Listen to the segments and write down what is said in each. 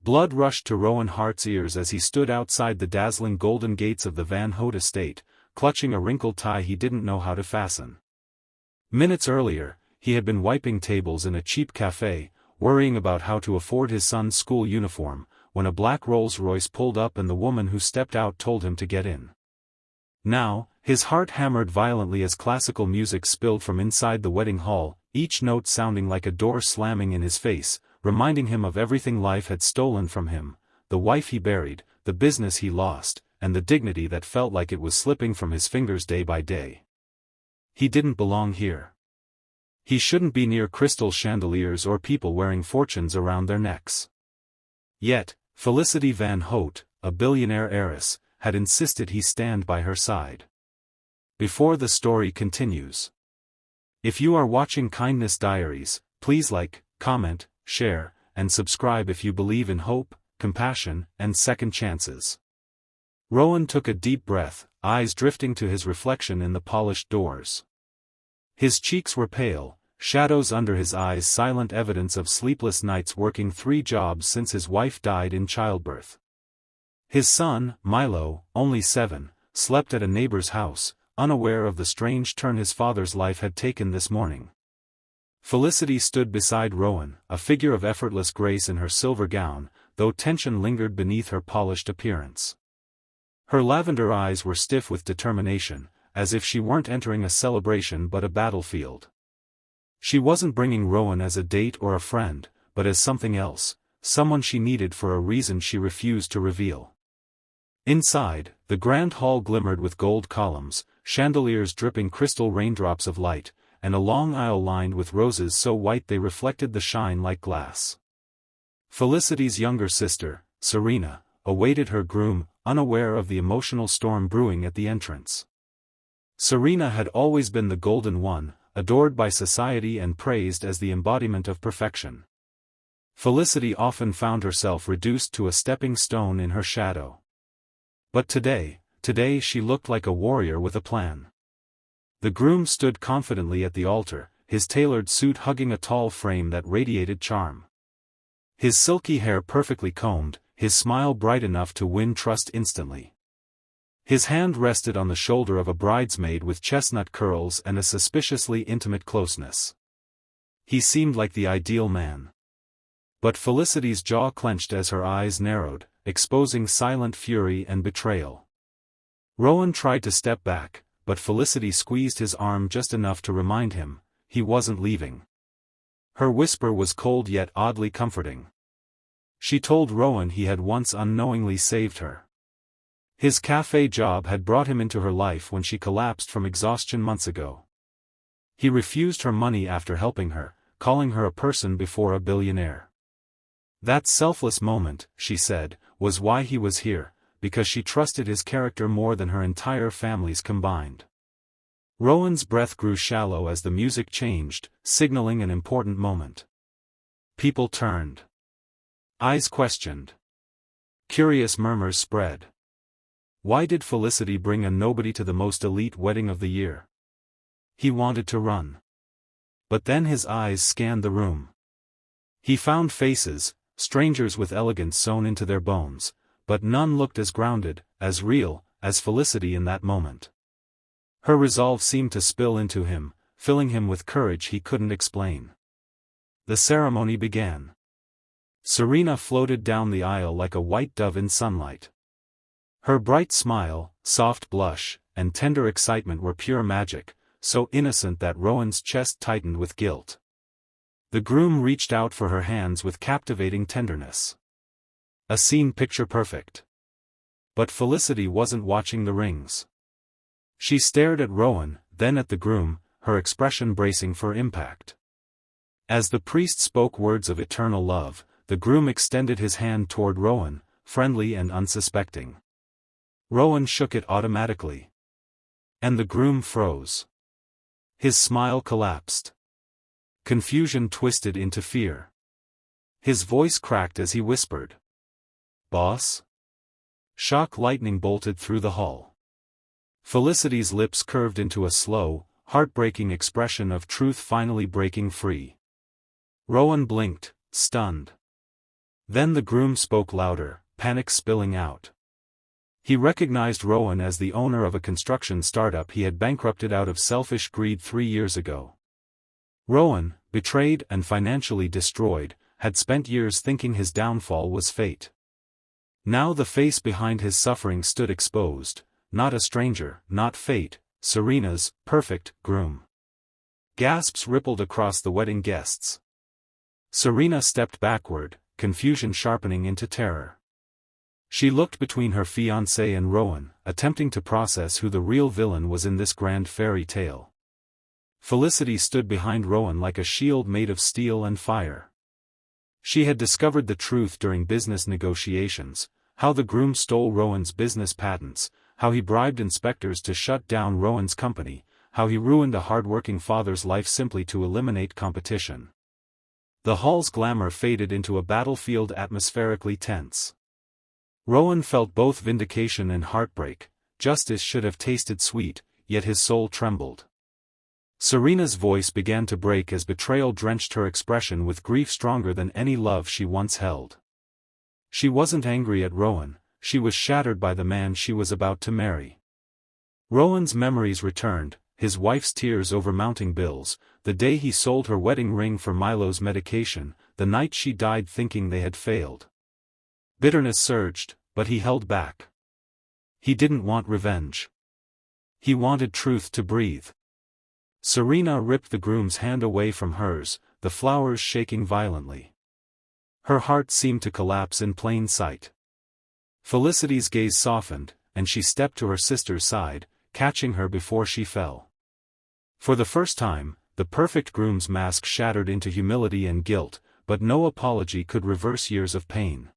Blood rushed to Rowan Hart's ears as he stood outside the dazzling golden gates of the Van Hout estate, clutching a wrinkled tie he didn't know how to fasten. Minutes earlier, he had been wiping tables in a cheap cafe, worrying about how to afford his son's school uniform, when a black Rolls-Royce pulled up and the woman who stepped out told him to get in. Now, his heart hammered violently as classical music spilled from inside the wedding hall, each note sounding like a door slamming in his face, reminding him of everything life had stolen from him, the wife he buried, the business he lost, and the dignity that felt like it was slipping from his fingers day by day. He didn't belong here. He shouldn't be near crystal chandeliers or people wearing fortunes around their necks. Yet, Felicity Van Hout, a billionaire heiress, had insisted he stand by her side. Before the story continues. If you are watching Kindness Diaries, please like, comment, share, and subscribe if you believe in hope, compassion, and second chances. Rowan took a deep breath, eyes drifting to his reflection in the polished doors. His cheeks were pale, shadows under his eyes silent evidence of sleepless nights working 3 jobs since his wife died in childbirth. His son, Milo, only 7, slept at a neighbor's house, unaware of the strange turn his father's life had taken this morning. Felicity stood beside Rowan, a figure of effortless grace in her silver gown, though tension lingered beneath her polished appearance. Her lavender eyes were stiff with determination, as if she weren't entering a celebration but a battlefield. She wasn't bringing Rowan as a date or a friend, but as something else, someone she needed for a reason she refused to reveal. Inside, the grand hall glimmered with gold columns, chandeliers dripping crystal raindrops of light, and a long aisle lined with roses so white they reflected the shine like glass. Felicity's younger sister, Serena, awaited her groom, unaware of the emotional storm brewing at the entrance. Serena had always been the golden one, adored by society and praised as the embodiment of perfection. Felicity often found herself reduced to a stepping stone in her shadow. But today she looked like a warrior with a plan. The groom stood confidently at the altar, his tailored suit hugging a tall frame that radiated charm. His silky hair perfectly combed, his smile bright enough to win trust instantly. His hand rested on the shoulder of a bridesmaid with chestnut curls and a suspiciously intimate closeness. He seemed like the ideal man. But Felicity's jaw clenched as her eyes narrowed, exposing silent fury and betrayal. Rowan tried to step back, but Felicity squeezed his arm just enough to remind him, he wasn't leaving. Her whisper was cold yet oddly comforting. She told Rowan he had once unknowingly saved her. His cafe job had brought him into her life when she collapsed from exhaustion months ago. He refused her money after helping her, calling her a person before a billionaire. That selfless moment, she said, was why he was here, because she trusted his character more than her entire family's combined. Rowan's breath grew shallow as the music changed, signaling an important moment. People turned. Eyes questioned. Curious murmurs spread. Why did Felicity bring a nobody to the most elite wedding of the year? He wanted to run. But then his eyes scanned the room. He found faces, strangers with elegance sewn into their bones, but none looked as grounded, as real, as Felicity in that moment. Her resolve seemed to spill into him, filling him with courage he couldn't explain. The ceremony began. Serena floated down the aisle like a white dove in sunlight. Her bright smile, soft blush, and tender excitement were pure magic, so innocent that Rowan's chest tightened with guilt. The groom reached out for her hands with captivating tenderness. A scene picture perfect. But Felicity wasn't watching the rings. She stared at Rowan, then at the groom, her expression bracing for impact. As the priest spoke words of eternal love, the groom extended his hand toward Rowan, friendly and unsuspecting. Rowan shook it automatically. And the groom froze. His smile collapsed. Confusion twisted into fear. His voice cracked as he whispered. "Boss?" Shock lightning bolted through the hall. Felicity's lips curved into a slow, heartbreaking expression of truth finally breaking free. Rowan blinked, stunned. Then the groom spoke louder, panic spilling out. He recognized Rowan as the owner of a construction startup he had bankrupted out of selfish greed 3 years ago. Rowan, betrayed and financially destroyed, had spent years thinking his downfall was fate. Now the face behind his suffering stood exposed, not a stranger, not fate, Serena's perfect groom. Gasps rippled across the wedding guests. Serena stepped backward, confusion sharpening into terror. She looked between her fiancé and Rowan, attempting to process who the real villain was in this grand fairy tale. Felicity stood behind Rowan like a shield made of steel and fire. She had discovered the truth during business negotiations, how the groom stole Rowan's business patents, how he bribed inspectors to shut down Rowan's company, how he ruined a hard-working father's life simply to eliminate competition. The hall's glamour faded into a battlefield atmospherically tense. Rowan felt both vindication and heartbreak. Justice should have tasted sweet, yet his soul trembled. Serena's voice began to break as betrayal drenched her expression with grief stronger than any love she once held. She wasn't angry at Rowan, she was shattered by the man she was about to marry. Rowan's memories returned, his wife's tears over mounting bills, the day he sold her wedding ring for Milo's medication, the night she died thinking they had failed. Bitterness surged, but he held back. He didn't want revenge. He wanted truth to breathe. Serena ripped the groom's hand away from hers, the flowers shaking violently. Her heart seemed to collapse in plain sight. Felicity's gaze softened, and she stepped to her sister's side, catching her before she fell. For the first time, the perfect groom's mask shattered into humility and guilt, but no apology could reverse years of pain.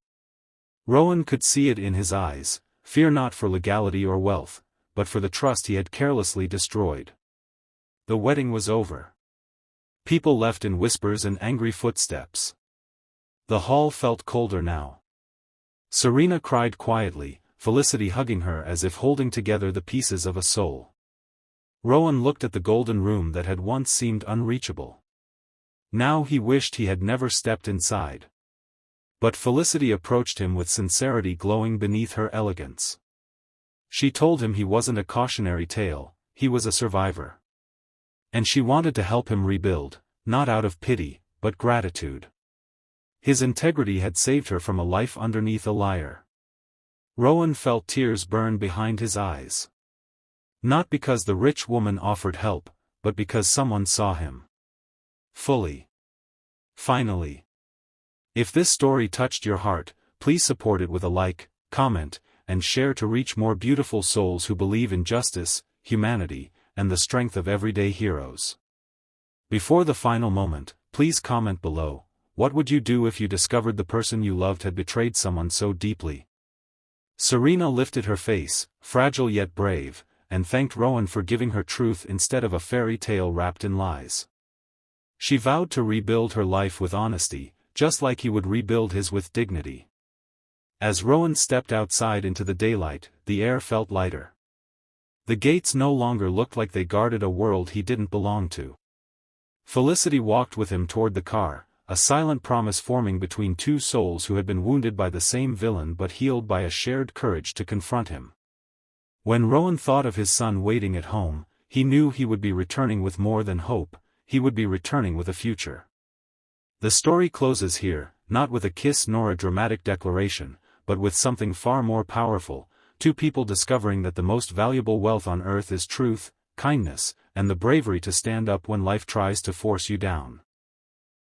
Rowan could see it in his eyes, fear not for legality or wealth, but for the trust he had carelessly destroyed. The wedding was over. People left in whispers and angry footsteps. The hall felt colder now. Serena cried quietly, Felicity hugging her as if holding together the pieces of a soul. Rowan looked at the golden room that had once seemed unreachable. Now he wished he had never stepped inside. But Felicity approached him with sincerity glowing beneath her elegance. She told him he wasn't a cautionary tale, he was a survivor. And she wanted to help him rebuild, not out of pity, but gratitude. His integrity had saved her from a life underneath a liar. Rowan felt tears burn behind his eyes. Not because the rich woman offered help, but because someone saw him. Fully. Finally. If this story touched your heart, please support it with a like, comment, and share to reach more beautiful souls who believe in justice, humanity, and the strength of everyday heroes. Before the final moment, please comment below, what would you do if you discovered the person you loved had betrayed someone so deeply? Serena lifted her face, fragile yet brave, and thanked Rowan for giving her truth instead of a fairy tale wrapped in lies. She vowed to rebuild her life with honesty, just like he would rebuild his with dignity. As Rowan stepped outside into the daylight, the air felt lighter. The gates no longer looked like they guarded a world he didn't belong to. Felicity walked with him toward the car, a silent promise forming between two souls who had been wounded by the same villain but healed by a shared courage to confront him. When Rowan thought of his son waiting at home, he knew he would be returning with more than hope, he would be returning with a future. The story closes here, not with a kiss nor a dramatic declaration, but with something far more powerful, two people discovering that the most valuable wealth on earth is truth, kindness, and the bravery to stand up when life tries to force you down.